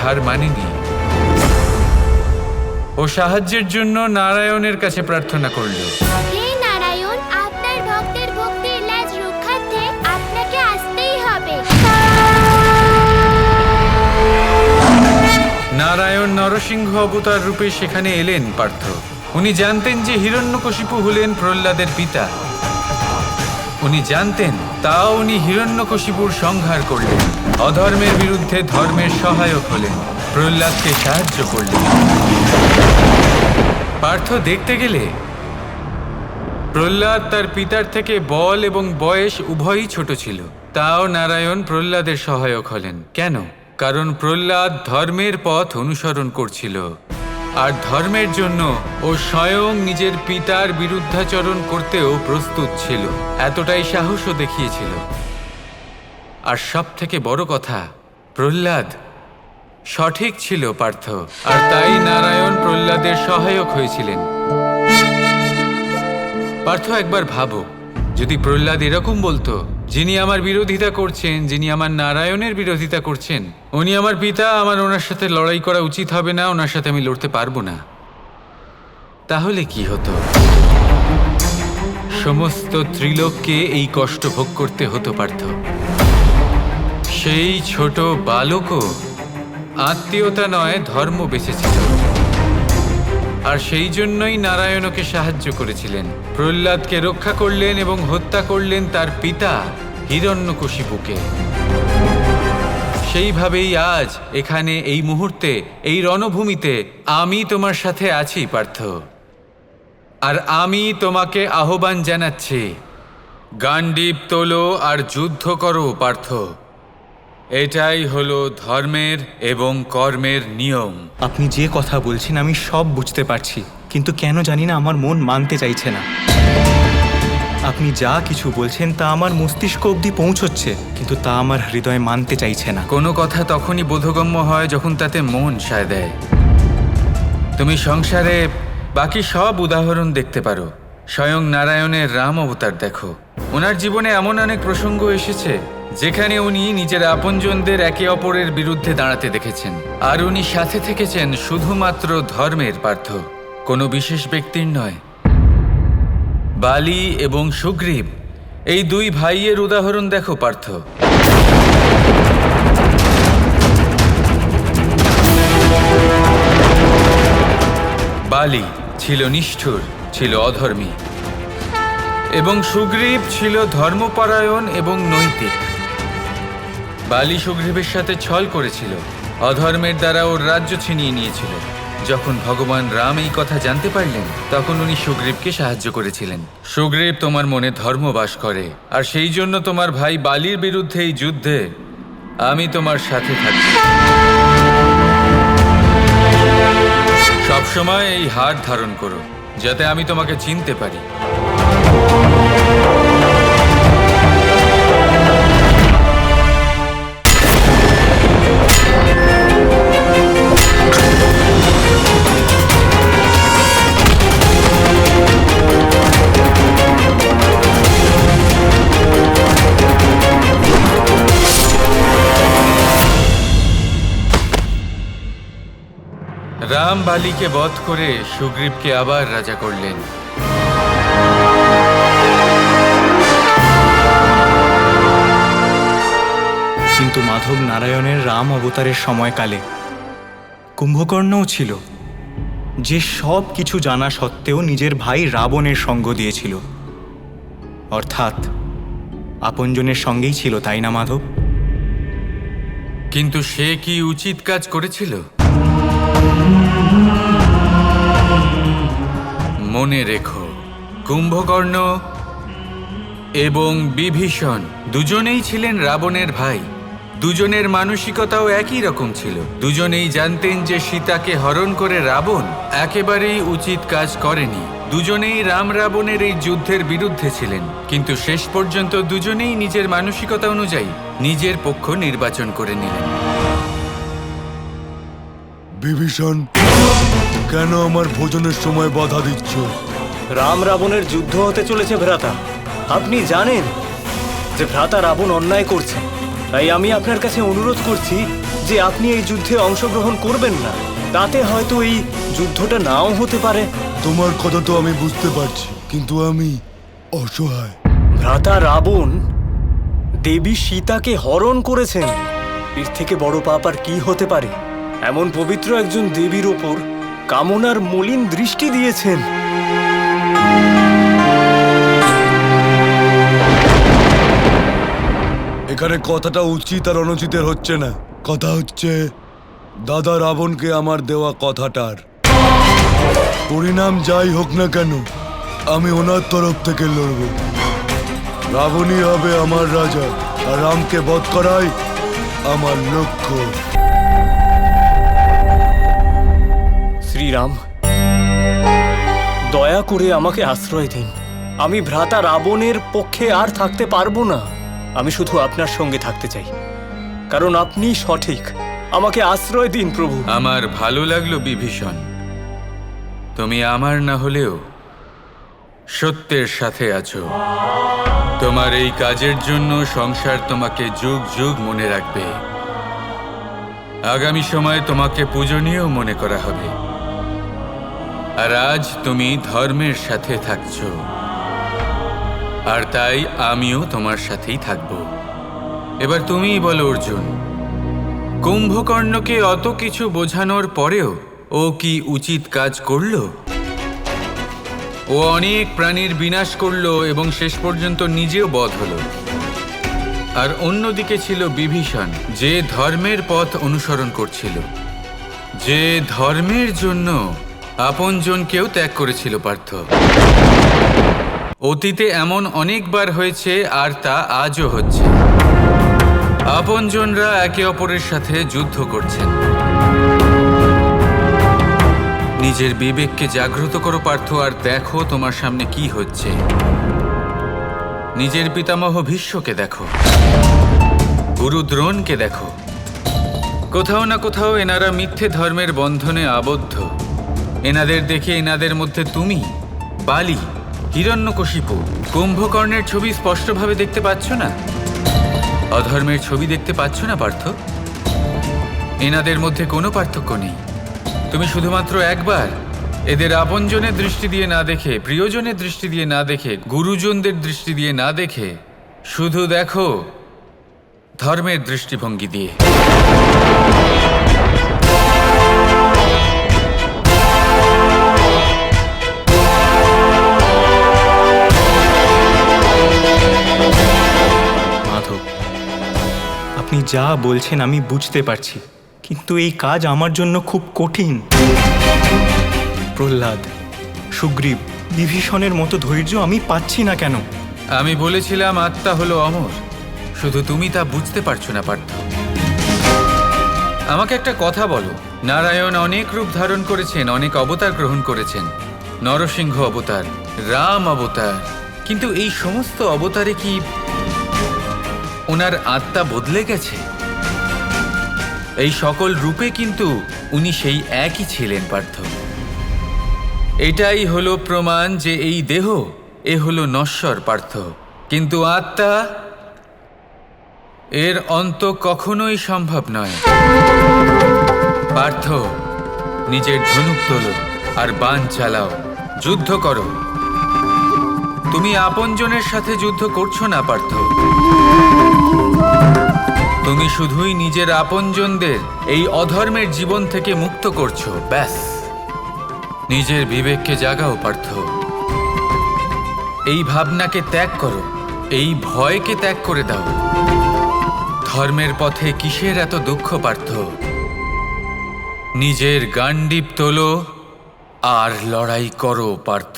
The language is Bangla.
হার মানেনি। ও সাহায্যের জন্য নারায়ণের কাছে প্রার্থনা করল। হে নারায়ণ, আপনার ভক্তের ভক্তির লাজ রক্ষার্থে আপনাকে আসতেই হবে। নারায়ণ নরসিংহ অবতার রূপে সেখানে এলেন পার্থ। উনি জানতেন যে হিরণ্যকশিপু হলেন প্রহ্লাদের পিতা। উনি জানতেন, তাও উনি হিরণ্যকশিপুর সংহার করলেন, অধর্মের বিরুদ্ধে ধর্মের সহায়ক হলেন, প্রহ্লাদকে সাহায্য করলেন। পার্থ দেখতে গেলে প্রহ্লাদ তার পিতার থেকে বল এবং বয়স উভয়ই ছোট ছিল, তাও নারায়ণ প্রহ্লাদের সহায়ক হলেন। কেন? কারণ প্রহ্লাদ ধর্মের পথ অনুসরণ করছিল, আর ধর্মের জন্য ও স্বয়ং নিজের পিতার বিরুদ্ধাচরণ করতেও প্রস্তুত ছিল, এতটাই সাহসও দেখিয়েছিল। আর সব থেকে বড় কথা, প্রহ্লাদ সঠিক ছিল পার্থ, আর তাই নারায়ণ প্রহ্লাদের সহায়ক হয়েছিলেন। পার্থ একবার ভাবো, যদি প্রহ্লাদ এরকম বলতো, যিনি আমার বিরোধিতা করছেন, যিনি আমার নারায়ণের বিরোধিতা করছেন, উনি আমার পিতা, আমার ওনার সাথে লড়াই করা উচিত হবে না, ওনার সাথে আমি লড়তে পারবো না, তাহলে কি হতো? সমস্ত ত্রিলোককে এই কষ্ট ভোগ করতে হতো পার্থ। সেই ছোট বালকও আত্মীয়তা নয়, ধর্ম বেঁচেছিল, আর সেই জন্যই নারায়ণ ওকে সাহায্য করেছিলেন। প্রহ্লাদকে রক্ষা করলেন এবং হত্যা করলেন তার পিতা হিরণ্যকশিপুকে। সেইভাবেই আজ এখানে, এই মুহূর্তে, এই রণভূমিতে আমি তোমার সাথে আছি পার্থ, আর আমি তোমাকে আহ্বান জানাচ্ছি, গান্ডীব তোলো আর যুদ্ধ করো পার্থ। এটাই হলো ধর্মের এবং কর্মের নিয়ম। আপনি যে কথা বলছেন আমি সব বুঝতে পারছি, কিন্তু কেন জানি না আমার মন মানতে চাইছে না। আপনি যা কিছু বলছেন তা আমার মস্তিষ্ক অবধি পৌঁছচ্ছে, কিন্তু তা আমার হৃদয় মানতে চাইছে না। কোনো কথা তখনই বোধগম্য হয় যখন তাতে মন সায় দেয়। তুমি সংসারে বাকি সব উদাহরণ দেখতে পারো, স্বয়ং নারায়ণের রাম অবতার দেখো। ওনার জীবনে এমন অনেক প্রসঙ্গ এসেছে যেখানে উনি নিজের আপনজনদের একে অপরের বিরুদ্ধে দাঁড়াতে দেখেছেন, আর উনি সাথে থেকেছেন শুধুমাত্র ধর্মের পার্থ, কোনো বিশেষ ব্যক্তির নয়। বালি এবং সুগ্রীব, এই দুই ভাইয়ের উদাহরণ দেখো পার্থ। বালি ছিল নিষ্ঠুর, ছিল অধর্মী, এবং সুগ্রীব ছিল ধর্মপরায়ণ এবং নৈতিক। বালি সুগ্রীবের সাথে ছল করেছিল, অধর্মের দ্বারা ওর রাজ্য ছিনিয়ে নিয়েছিল। যখন ভগবান রাম এই কথা জানতে পারলেন, তখন উনি সুগ্রীবকে সাহায্য করেছিলেন। সুগ্রীব, তোমার মনে ধর্ম বাস করে, আর সেই জন্য তোমার ভাই বালির বিরুদ্ধে এই যুদ্ধে আমি তোমার সাথে থাকি। সবসময় এই হার ধারণ করো, যাতে আমি তোমাকে চিনতে পারি। রাম বালিকে বধ করে সুগ্রীবকে আবার রাজা করলেন। কিন্তু মাধব, নারায়ণের রাম অবতারের সময়কালে কুম্ভকর্ণও ছিল, যে সব কিছু জানা সত্ত্বেও নিজের ভাই রাবণের সঙ্গ দিয়েছিল। অর্থাৎ আপনজনের সঙ্গেই ছিল, তাই না মাধব? কিন্তু সে কি উচিত কাজ করেছিল? মনে রেখো, কুম্ভকর্ণ এবং বিভীষণ দুজনেই ছিলেন রাবণের ভাই। দুজনের মানসিকতাও একই রকম ছিল। দুজনেই জানতেন যে সীতাকে হরণ করে রাবণ একেবারেই উচিত কাজ করেনি। দুজনেই রাম রাবণের এই যুদ্ধের বিরুদ্ধে ছিলেন, কিন্তু শেষ পর্যন্ত দুজনেই নিজের মানসিকতা অনুযায়ী নিজের পক্ষ নির্বাচন করে নিলেন। বিভীষণ, কেন আমার ভোজনের সময় বাধা দিচ্ছ? রাম রাবণের যুদ্ধ হতে চলেছে ভ্রাতা। আপনি জানেন যে ভ্রাতা রাবণ অন্যায় করছে, তাই আমি আপনার কাছে অনুরোধ করছি যে আপনি এই যুদ্ধে অংশগ্রহণ করবেন না, তাতে হয়তো এই যুদ্ধটা নাও হতে পারে। তোমার কথা তো আমি বুঝতে পারছি, কিন্তু আমি অসহায়। ভ্রাতা রাবণ দেবী সীতাকে হরণ করেছেন। এর থেকে বড় পাপ আর কি হতে পারে? এমন পবিত্র একজন দেবীর ওপর কামনার মলিন দৃষ্টি দিয়েছেন। এখানে কথাটা উচিত আর অনুচিতের হচ্ছে না, কথা হচ্ছে দাদা রাবণকে আমার দেওয়া কথাটার পরিণাম যাই হোক না কেন, আমি ওনার তরফ থেকে লড়ব। রাবণই হবে আমার রাজা, আর রামকে বধ করাই আমার লক্ষ্য। শ্রীরাম, দয়া করে আমাকে আশ্রয় দিন। আমি ভ্রাতা রাবণের পক্ষে আর থাকতে পারবো না। আমি শুধু আপনার সঙ্গে থাকতে চাই, কারণ আপনি সঠিক। আমাকে আশ্রয় দিন প্রভু। আমার ভালো লাগলো বিভীষণ, তুমি আমার না হলেও সত্যের সাথে আছো। তোমার এই কাজের জন্য সংসার তোমাকে যুগ যুগ মনে রাখবে। আগামী সময়ে তোমাকে পূজনীয় মনে করা হবে। আর আজ তুমি ধর্মের সাথে থাকছো, আর তাই আমিও তোমার সাথেই থাকব। এবার তুমিই বলো অর্জুন, কুম্ভকর্ণকে অত কিছু বোঝানোর পরেও ও কি উচিত কাজ করলো? ও অনেক প্রাণীর বিনাশ করলো এবং শেষ পর্যন্ত নিজেও বধ হলো। আর অন্যদিকে ছিল বিভীষণ, যে ধর্মের পথ অনুসরণ করছিল, যে ধর্মের জন্য আপনজনকেও ত্যাগ করেছিল পার্থ। অতীতে এমন অনেকবার হয়েছে, আর তা আজও হচ্ছে। আপনজনরা একে অপরের সাথে যুদ্ধ করছেন। নিজের বিবেককে জাগ্রত করো পার্থ, আর দেখো তোমার সামনে কি হচ্ছে। নিজের পিতামহ ভীষ্মকে দেখো, গুরু দ্রোণকে দেখো। কোথাও না কোথাও এনারা মিথ্যে ধর্মের বন্ধনে আবদ্ধ। এনাদের দেখে এনাদের মধ্যে তুমি, বালি, হিরণ্যকশিপু, কুম্ভকর্ণের ছবি স্পষ্টভাবে দেখতে পাচ্ছ না? অধর্মের ছবি দেখতে পাচ্ছ না পার্থ? এনাদের মধ্যে কোনো পার্থক্য নেই। তুমি শুধুমাত্র একবার এদের আপনজনের দৃষ্টি দিয়ে না দেখে, প্রিয়জনের দৃষ্টি দিয়ে না দেখে, গুরুজনদের দৃষ্টি দিয়ে না দেখে, শুধু দেখো ধর্মের দৃষ্টিভঙ্গি দিয়ে। মাধব, আপনি যা বলছেন আমি বুঝতে পারছি, কিন্তু এই কাজ আমার জন্য খুব কঠিন। প্রহ্লাদ, সুগ্রীব, বিভীষণের মতো ধৈর্য আমি পাচ্ছি না কেন? আমি বলেছিলাম আত্মা হলো অমর, শুধু তুমি তা বুঝতে পারছো না পার্থ। আমাকে একটা কথা বলো, নারায়ণ অনেক রূপ ধারণ করেছেন, অনেক অবতার গ্রহণ করেছেন, নরসিংহ অবতার, রাম অবতার, কিন্তু এই সমস্ত অবতারে কি ওনার আত্মা বদলে গেছে? এই সকল রূপে কিন্তু উনি সেই একই ছিলেন পার্থ। এটাই হলো প্রমাণ যে এই দেহ এ হলো নশ্বর পার্থ, কিন্তু আত্মা, এর অন্ত কখনোই সম্ভব নয়। পার্থ, নিজের ধনুক তোলো আর বাণ চালাও, যুদ্ধ করো। তুমি আপনজনের সাথে যুদ্ধ করছো না পার্থ, তুমি শুধুই নিজের আপনজনদের এই অধর্মের জীবন থেকে মুক্ত করছো, ব্যাস। নিজের বিবেককে জাগাও পার্থ, এই ভাবনাকে ত্যাগ করো, এই ভয়কে ত্যাগ করে দাও। ধর্মের পথে কিসের এত দুঃখ পার্থ? নিজের গান্ডীব তোলো আর লড়াই করো পার্থ।